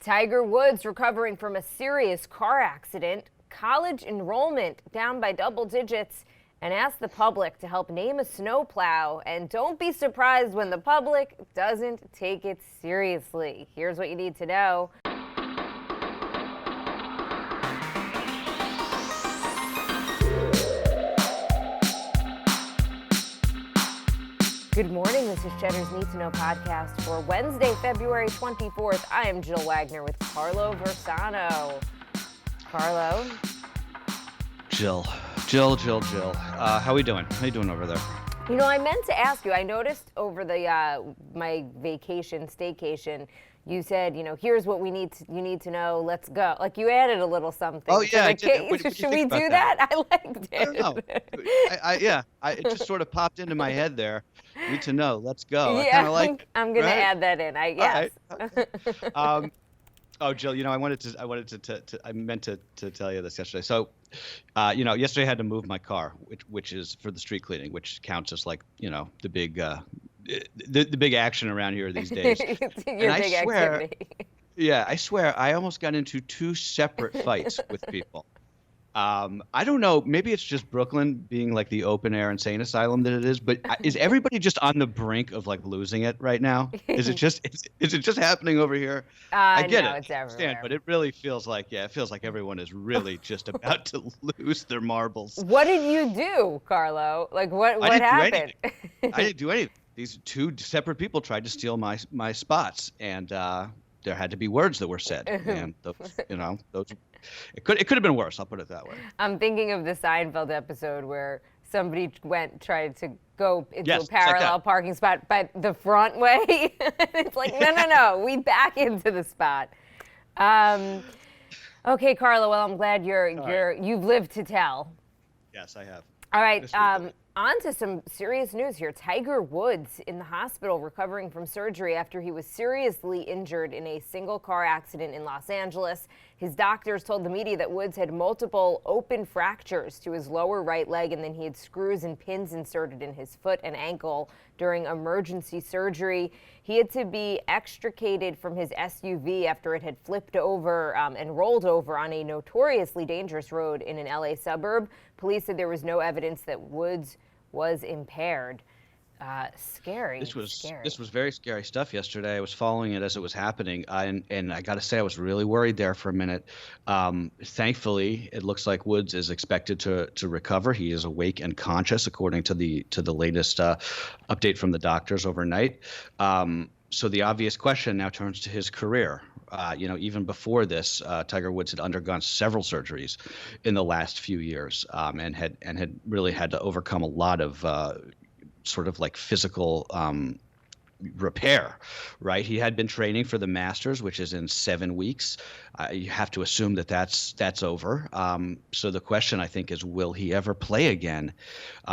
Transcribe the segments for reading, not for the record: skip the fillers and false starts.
Tiger Woods recovering from a serious car accident, college enrollment down by double digits, and asked the public to help name a snowplow. And don't be surprised when the public doesn't take it seriously. Here's what you need to know. Good morning, this is Cheddar's Need2Know podcast for Wednesday, February 24th. I am Jill Wagner with Carlo Versano. Carlo? Jill. How we doing? How you doing over there? You know, I meant to ask you, I noticed over the my staycation, you said, here's what you need to know, let's go. Like you added a little something. Oh, yeah, I did. Should we do that? I liked it. I don't know. It just sort of popped into my head there. Need to know, let's go. Yeah, I kind of like it, I'm going right? to add that in, yes. All right. Jill, I meant to tell you this yesterday. So, yesterday I had to move my car, which is for the street cleaning, which counts as like, the big action around here these days. Activity. Yeah, I swear I almost got into two separate fights with people. I don't know. Maybe it's just Brooklyn being like the open air insane asylum that it is. But is everybody just on the brink of like losing it right now? Is it just happening over here? I get it. It's everywhere. But it really feels like everyone is really just about to lose their marbles. What did you do, Carlo? Like what happened? I didn't do anything. These two separate people tried to steal my spots, and there had to be words that were said, and those. It could have been worse. I'll put it that way. I'm thinking of the Seinfeld episode where somebody tried to go into a parallel parking spot, but the front way. It's like, no, we back into the spot. Okay, Carlo. Well, I'm glad you've lived to tell. Yes, I have. All right. On to some serious news here. Tiger Woods in the hospital recovering from surgery after he was seriously injured in a single car accident in Los Angeles. His doctors told the media that Woods had multiple open fractures to his lower right leg, and then he had screws and pins inserted in his foot and ankle during emergency surgery. He had to be extricated from his SUV after it had flipped over and rolled over on a notoriously dangerous road in an LA suburb. Police said there was no evidence that Woods was impaired. Scary. This was very scary stuff yesterday. I was following it as it was happening, and I got to say I was really worried there for a minute. Thankfully, it looks like Woods is expected to recover. He is awake and conscious, according to the latest update from the doctors overnight. So the obvious question now turns to his career. Even before this, Tiger Woods had undergone several surgeries in the last few years, and had really had to overcome a lot of sort of like physical repair, right? He had been training for the Masters, which is in 7 weeks. You have to assume that that's over. So the question, I think, is, will he ever play again?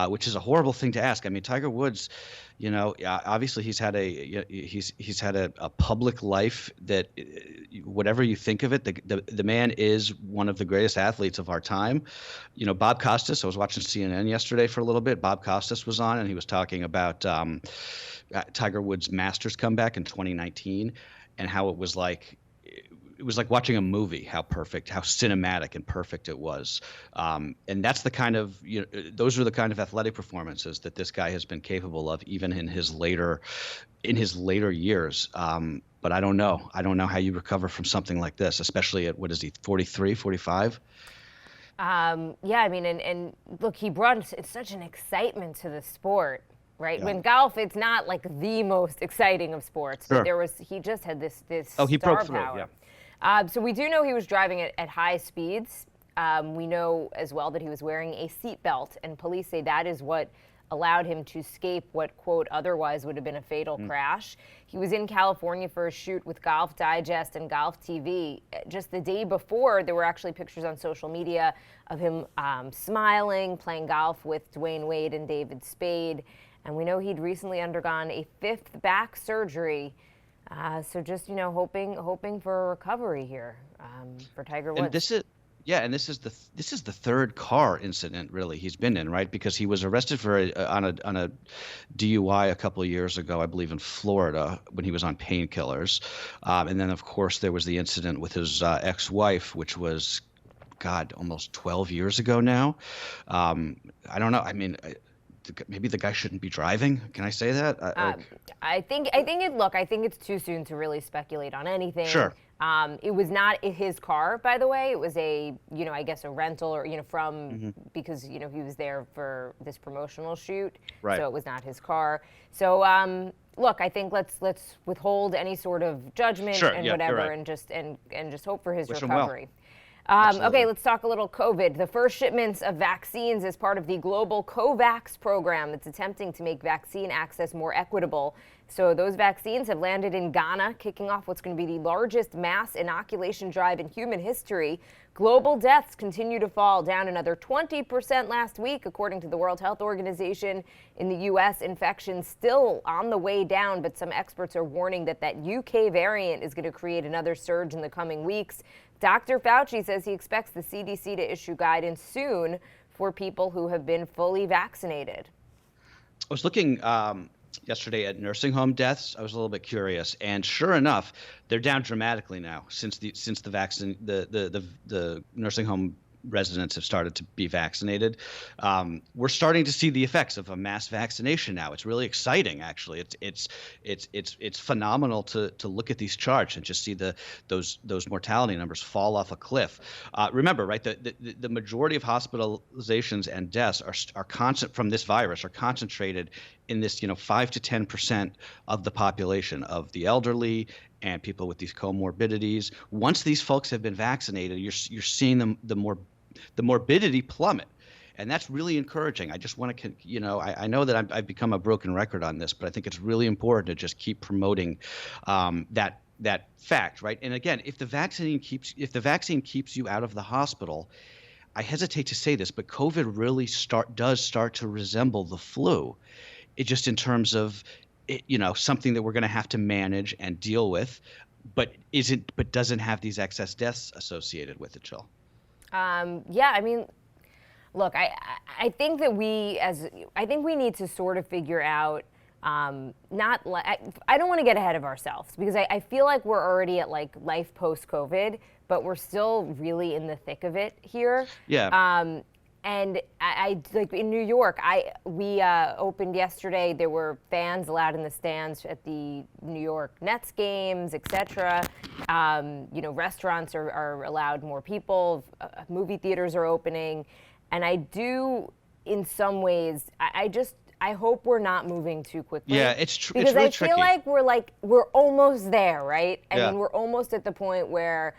Which is a horrible thing to ask. I mean, Tiger Woods, obviously he's had a public life that, whatever you think of it, the man is one of the greatest athletes of our time. Bob Costas, I was watching CNN yesterday for a little bit. Bob Costas was on, and he was talking about Tiger Woods' Masters comeback in 2019, and how it was like watching a movie, how perfect, how cinematic and perfect it was. And that's the kind of, those are the kind of athletic performances that this guy has been capable of, even in his later years. But I don't know how you recover from something like this, especially at, what is he, 43, 45? Yeah, I mean, and look, he brought such an excitement to the sport. Right. Yeah. When golf, it's not like the most exciting of sports, sure. But he just had this he star broke through, power. Yeah. So we do know he was driving at high speeds. We know as well that he was wearing a seatbelt, and police say that is what allowed him to escape what, quote, otherwise would have been a fatal crash. He was in California for a shoot with Golf Digest and Golf TV. Just the day before, there were actually pictures on social media of him smiling, playing golf with Dwayne Wade and David Spade. And we know he'd recently undergone a 5th back surgery. So just, hoping for a recovery here for Tiger Woods. Yeah, and this is the third car incident really he's been in, right? Because he was arrested for on a DUI a couple of years ago, I believe in Florida, when he was on painkillers, and then of course there was the incident with his ex-wife, which was, God, almost 12 years ago now. I don't know. I mean, maybe the guy shouldn't be driving. Can I say that? Um, I think it's too soon to really speculate on anything. Sure. It was not his car, by the way. It was I guess a rental or, Hmm. because, he was there for this promotional shoot. Right. So it was not his car. So, look, I think let's withhold any sort of judgment Sure. and Yeah, you're whatever right. and just hope for his Wish him well. recovery. Okay, Absolutely. let's talk a little COVID. The first shipments of vaccines as part of the global COVAX program that's attempting to make vaccine access more equitable. So those vaccines have landed in Ghana, kicking off what's going to be the largest mass inoculation drive in human history. Global deaths continue to fall, down another 20% last week, according to the World Health Organization. In the U.S., infections still on the way down, but some experts are warning that UK variant is going to create another surge in the coming weeks. Dr. Fauci says he expects the CDC to issue guidance soon for people who have been fully vaccinated. I was looking yesterday at nursing home deaths. I was a little bit curious, and sure enough, they're down dramatically now since the vaccine the nursing home residents have started to be vaccinated. We're starting to see the effects of a mass vaccination now. It's really exciting, actually. It's phenomenal to look at these charts and just see those mortality numbers fall off a cliff. Remember, right? The majority of hospitalizations and deaths are constant from this virus are concentrated in this 5 to 10% of the population of the elderly and people with these comorbidities. Once these folks have been vaccinated, you're seeing the morbidity plummet. And that's really encouraging. I just want to, I know that I've become a broken record on this, but I think it's really important to just keep promoting that fact, right? And again, if the vaccine keeps you out of the hospital, I hesitate to say this, but COVID really does start to resemble the flu. It just in terms of something that we're going to have to manage and deal with, but doesn't have these excess deaths associated with it, Jill. Yeah, I mean, look, I think that I think we need to sort of figure out, not I don't want to get ahead of ourselves because I feel like we're already at like life post COVID, but we're still really in the thick of it here. Yeah. And I like in New York, we opened yesterday. There were fans allowed in the stands at the New York Nets games, etc. Restaurants are allowed more people. Movie theaters are opening, and I do, in some ways, I hope we're not moving too quickly. Yeah, it's true. Because It's really I feel tricky. like we're almost there, right? I Yeah. mean, we're almost at the point where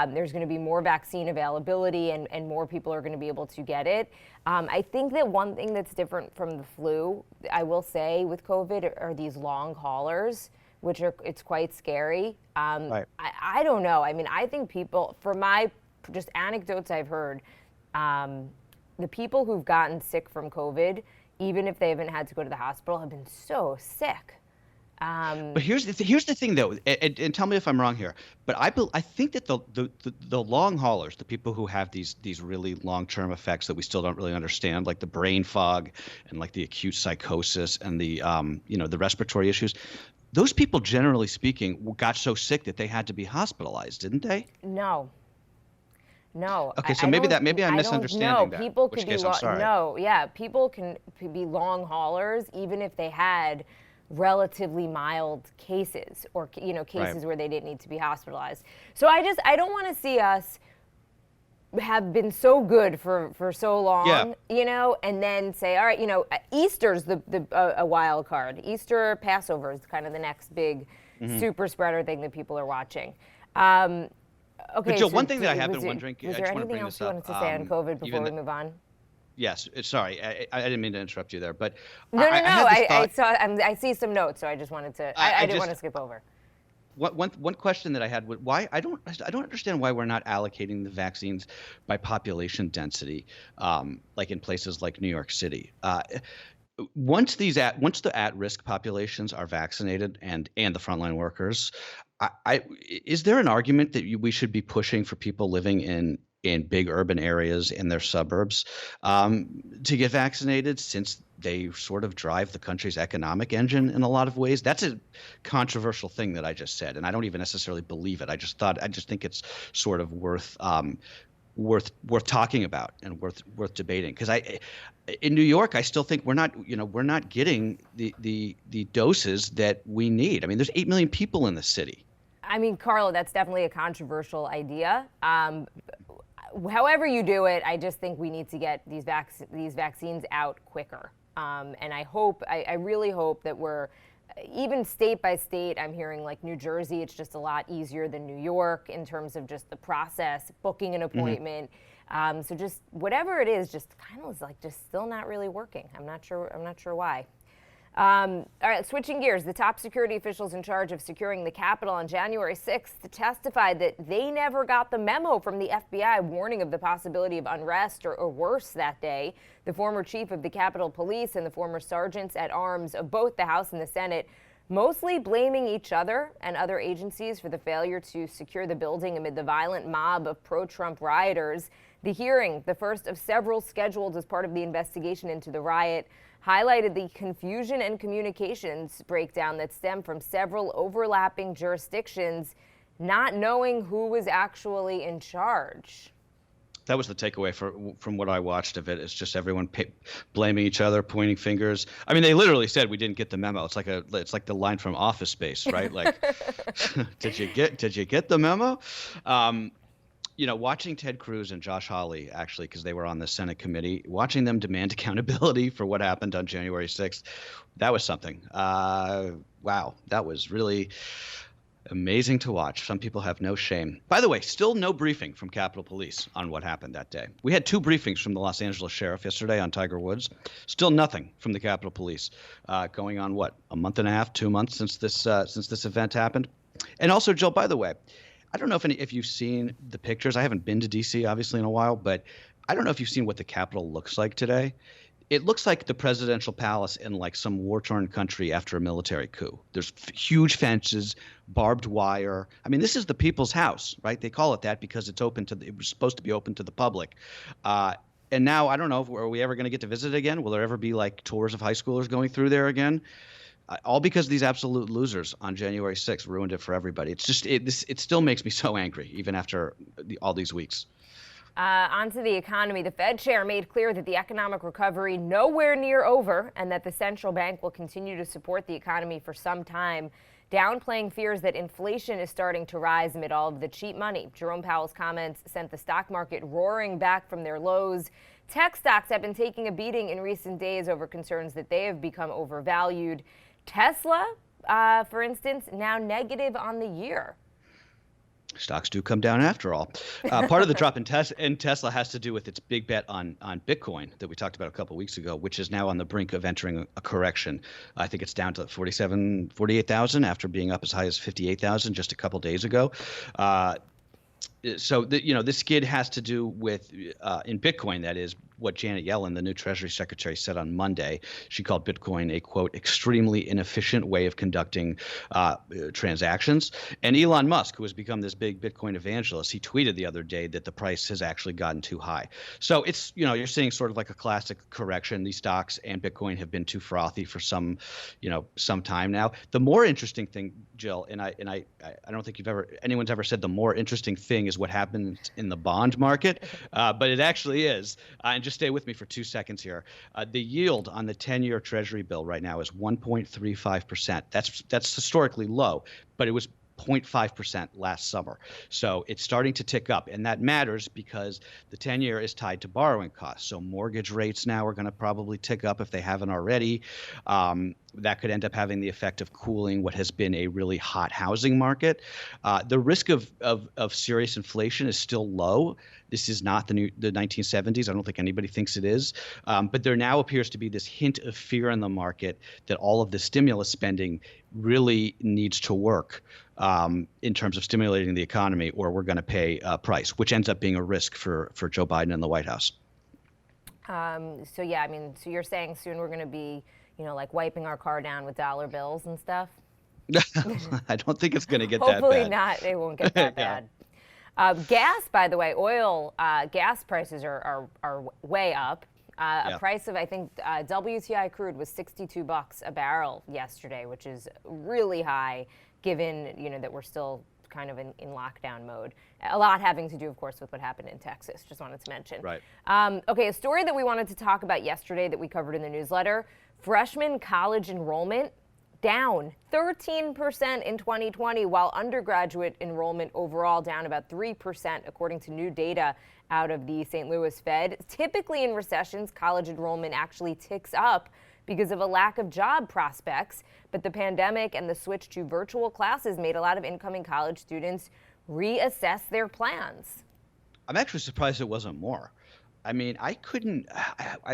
there's going to be more vaccine availability and more people are going to be able to get it. I think that one thing that's different from the flu, I will say, with COVID are these long haulers, it's quite scary. Right. I don't know. I mean, I think people, for my just anecdotes I've heard, the people who've gotten sick from COVID, even if they haven't had to go to the hospital, have been so sick. But here's the thing, though, and tell me if I'm wrong here. But I think that the long haulers, the people who have these really long-term effects that we still don't really understand, like the brain fog and like the acute psychosis and the respiratory issues, those people, generally speaking, got so sick that they had to be hospitalized, didn't they? No. No. Okay, so maybe I'm I don't misunderstanding know. that. People Which could be case, I'm sorry. no, yeah, people can be long haulers even if they had relatively mild cases or cases Right. where they didn't need to be hospitalized. So I don't want to see us have been so good for so Yeah. long, and then say, all right, Easter's a wild card. Easter, Passover is kind of the next big super spreader thing that people are watching. Okay, But Jill, so one thing that I have was been wondering, was I there just want to anything bring else this you up. wanted to say on COVID before Even we move on? Yes, sorry, I didn't mean to interrupt you there, but No, I had this I thought. saw. I see some notes, so I just wanted to. I didn't want to skip over. One question that I had was why I don't understand why we're not allocating the vaccines by population density, like in places like New York City. Once the at-risk populations are vaccinated and the frontline workers, is there an argument that we should be pushing for people living in in big urban areas in their suburbs to get vaccinated, since they sort of drive the country's economic engine in a lot of ways. That's a controversial thing that I just said, and I don't even necessarily believe it. I just think it's sort of worth talking about and worth debating, because in New York, I still think we're not getting the doses that we need. I mean, there's 8 million people in the city. I mean, Carlo, that's definitely a controversial idea. However you do it, I just think we need to get these vaccines out quicker. And I really hope that we're, even state by state, I'm hearing like New Jersey, it's just a lot easier than New York in terms of just the process, booking an appointment. So just whatever it is, just kind of is like just still not really working. I'm not sure why. All right, switching gears, the top security officials in charge of securing the Capitol on January 6th testified that they never got the memo from the FBI warning of the possibility of unrest or worse that day. The former chief of the Capitol Police and the former sergeants at arms of both the House and the Senate mostly blaming each other and other agencies for the failure to secure the building amid the violent mob of pro-Trump rioters. The hearing, the first of several scheduled as part of the investigation into the riot, highlighted the confusion and communications breakdown that stemmed from several overlapping jurisdictions not knowing who was actually in charge. That was the takeaway from what I watched of it. It's just everyone blaming each other, pointing fingers. I mean, they literally said we didn't get the memo. It's like the line from Office Space, right? Like, did you get the memo? Watching Ted Cruz and Josh Hawley, actually, because they were on the Senate committee, watching them demand accountability for what happened on January 6th, that was something. Wow, that was really amazing to watch. Some people have no shame. By the way, still no briefing from Capitol Police on what happened that day. We had 2 briefings from the Los Angeles sheriff yesterday on Tiger Woods. Still nothing from the Capitol Police. Going on what, a month and a half, 2 months since this event happened. And also, Jill, by the way, I don't know if you've seen the pictures. I haven't been to D.C. obviously in a while, but I don't know if you've seen what the Capitol looks like today. It looks like the presidential palace in like some war-torn country after a military coup. There's huge fences, barbed wire. I mean, this is the people's house, right? They call it that because it was supposed to be open to the public. And now I don't know, are we ever going to get to visit it again? Will there ever be like tours of high schoolers going through there again? All because these absolute losers on January 6th ruined it for everybody. It's just it still makes me so angry, even after all these weeks. Onto the economy. The Fed chair made clear that the economic recovery nowhere near over and that the central bank will continue to support the economy for some time, downplaying fears that inflation is starting to rise amid all of the cheap money. Jerome Powell's comments sent the stock market roaring back from their lows. Tech stocks have been taking a beating in recent days over concerns that they have become overvalued. Tesla, for instance, now negative on the year. Stocks do come down after all. Part of the drop in Tesla has to do with its big bet on Bitcoin that we talked about a couple of weeks ago, which is now on the brink of entering a correction. I think it's down to 48,000 after being up as high as 58,000 just a couple days ago. So this skid has to do with in Bitcoin, that is, what Janet Yellen, the new Treasury Secretary, said on Monday. She called Bitcoin a, quote, extremely inefficient way of conducting transactions. And Elon Musk, who has become this big Bitcoin evangelist, he tweeted the other day that the price has actually gotten too high. So it's, you're seeing sort of like a classic correction. These stocks and Bitcoin have been too frothy for some time now. The more interesting thing, Jill, and I don't think anyone's ever said the more interesting thing is what happens in the bond market, but it actually is. And just stay with me for 2 seconds here. The yield on the 10-year Treasury bill right now is 1.35%. That's historically low, but it was 0.5% last summer. So it's starting to tick up, and that matters because the 10-year is tied to borrowing costs. So mortgage rates now are going to probably tick up if they haven't already. That could end up having the effect of cooling what has been a really hot housing market. The risk of serious inflation is still low. This is not the 1970s. I don't think anybody thinks it is. But there now appears to be this hint of fear in the market that all of the stimulus spending really needs to work in terms of stimulating the economy, or we're going to pay a price, which ends up being a risk for Joe Biden and the White House. So you're saying soon we're going to be, like wiping our car down with dollar bills and stuff? I don't think it's going to get that bad. Hopefully not. It won't get that bad. Gas, by the way, oil, gas prices are way up. A price of, I think, WTI crude was $62 a barrel yesterday, which is really high given, that we're still kind of in lockdown mode. A lot having to do, of course, with what happened in Texas. Just wanted to mention. Right. Okay, a story that we wanted to talk about yesterday that we covered in the newsletter, freshman college enrollment down 13% in 2020, while undergraduate enrollment overall down about 3%, according to new data out of the St. Louis Fed. Typically in recessions, college enrollment actually ticks up because of a lack of job prospects, but the pandemic and the switch to virtual classes made a lot of incoming college students reassess their plans. I'm actually surprised it wasn't more. I mean, I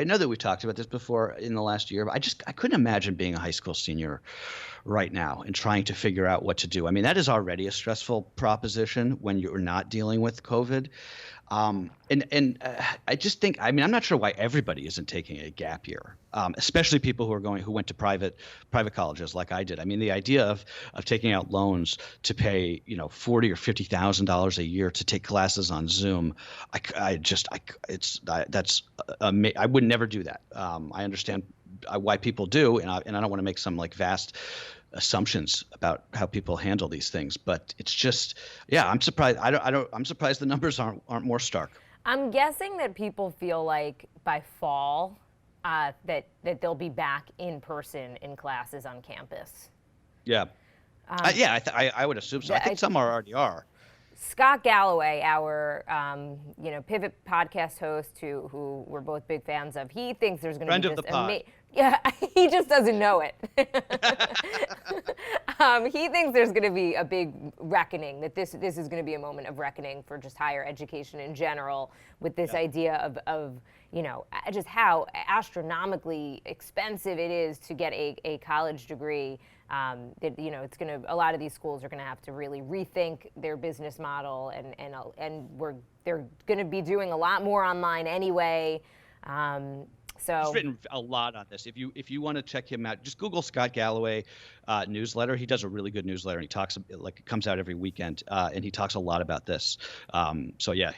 know that we talked about this before in the last year, but I couldn't imagine being a high school senior right now and trying to figure out what to do. I mean, that is already a stressful proposition when you're not dealing with COVID. I just think, I mean, I'm not sure why everybody isn't taking a gap year, especially people who went to private colleges like I did. I mean, the idea of taking out loans to pay, $40,000 or $50,000 a year to take classes on Zoom, I would never do that. I understand why people do, and I don't want to make some vast assumptions about how people handle these things, but it's just, I'm surprised. I'm surprised the numbers aren't more stark. I'm guessing that people feel like by fall that they'll be back in person in classes on campus. Yeah. I would assume so. I think some already are. Scott Galloway, our Pivot podcast host, who we're both big fans of, he thinks there's going to be just yeah, he just doesn't know it. He thinks there's going to be a big reckoning, that this is going to be a moment of reckoning for just higher education in general, with this idea of just how astronomically expensive it is to get a college degree. It's going to, a lot of these schools are going to have to really rethink their business model, and they're going to be doing a lot more online anyway. He's written a lot on this. If you want to check him out, just Google Scott Galloway newsletter. He does a really good newsletter, and he talks it comes out every weekend, and he talks a lot about this.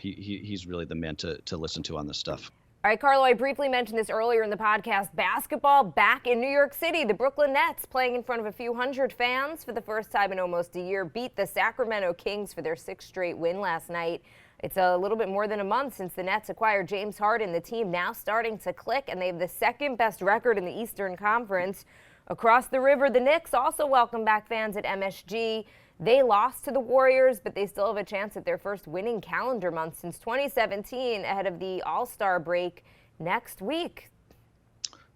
He's really the man to listen to on this stuff. All right, Carlo, I briefly mentioned this earlier in the podcast. Basketball back in New York City. The Brooklyn Nets, playing in front of a few hundred fans for the first time in almost a year, beat the Sacramento Kings for their 6th straight win last night. It's a little bit more than a month since the Nets acquired James Harden. The team now starting to click, and they have the 2nd best record in the Eastern Conference. Across the river, the Knicks also welcome back fans at MSG. They lost to the Warriors, but they still have a chance at their first winning calendar month since 2017 ahead of the All-Star break next week.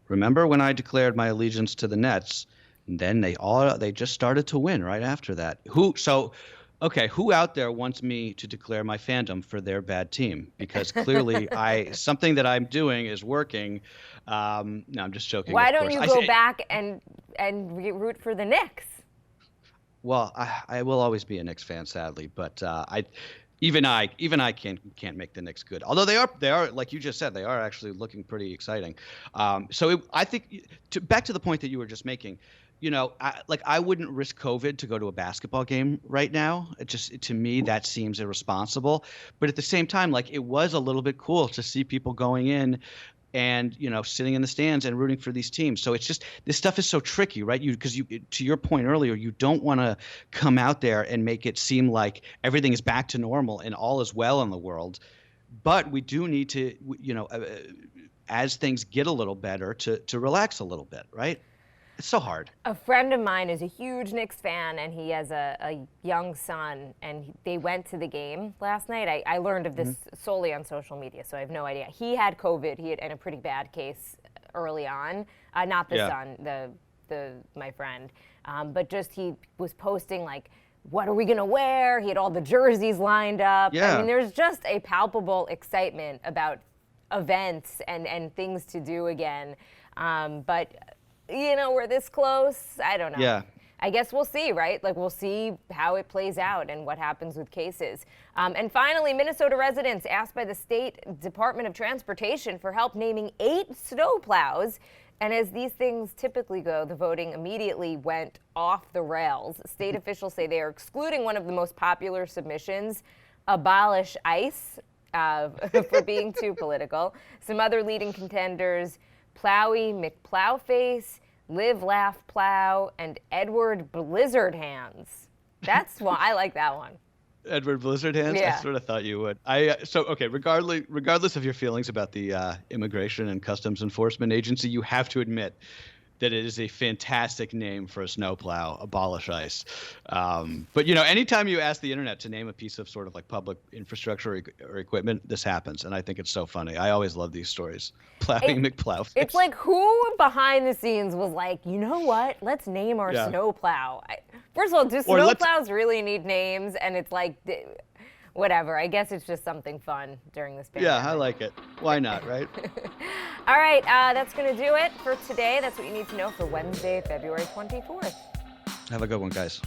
Remember when I declared my allegiance to the Nets, and then they just started to win right after that? Who out there wants me to declare my fandom for their bad team? Because clearly something that I'm doing is working. No, I'm just joking. Why don't you go back and root for the Knicks? Well, I will always be a Knicks fan, sadly, but even I can't make the Knicks good. Although they are like you just said, they are actually looking pretty exciting. I think back to the point that you were just making. I wouldn't risk COVID to go to a basketball game right now. To me, that seems irresponsible. But at the same time, it was a little bit cool to see people going in and, sitting in the stands and rooting for these teams. So it's just, this stuff is so tricky, right? Because to your point earlier, you don't want to come out there and make it seem like everything is back to normal and all is well in the world. But we do need to, as things get a little better, to relax a little bit, right? It's so hard. A friend of mine is a huge Knicks fan, and he has a young son, and they went to the game last night. I learned of this solely on social media, so I have no idea. He had COVID. He had in a pretty bad case early on. Not the son, my friend. But just he was posting, what are we going to wear? He had all the jerseys lined up. Yeah. I mean, there's just a palpable excitement about events and things to do again. But we're this close. I don't know. Yeah. I guess we'll see, right? We'll see how it plays out and what happens with cases. And finally, Minnesota residents asked by the state Department of Transportation for help naming 8 snowplows. And as these things typically go, the voting immediately went off the rails. State officials say they are excluding one of the most popular submissions, abolish ICE for being too political. Some other leading contenders, Plowy McPlowface, Live, Laugh, Plow, and Edward Blizzard Hands. That's one. I like that one. Edward Blizzard Hands? Yeah. I sort of thought you would. Okay, regardless of your feelings about the Immigration and Customs Enforcement Agency, you have to admit that it is a fantastic name for a snowplow, abolish ICE. But, anytime you ask the internet to name a piece of sort of like public infrastructure or equipment, this happens. And I think it's so funny. I always love these stories. Plowing McPlowface. It's like who behind the scenes was like, you know what? Let's name our snowplow. First of all, do snowplows really need names? And it's like, whatever. I guess it's just something fun during this pandemic. Yeah, I like it. Why not, right? All right, that's going to do it for today. That's what you need to know for Wednesday, February 24th. Have a good one, guys.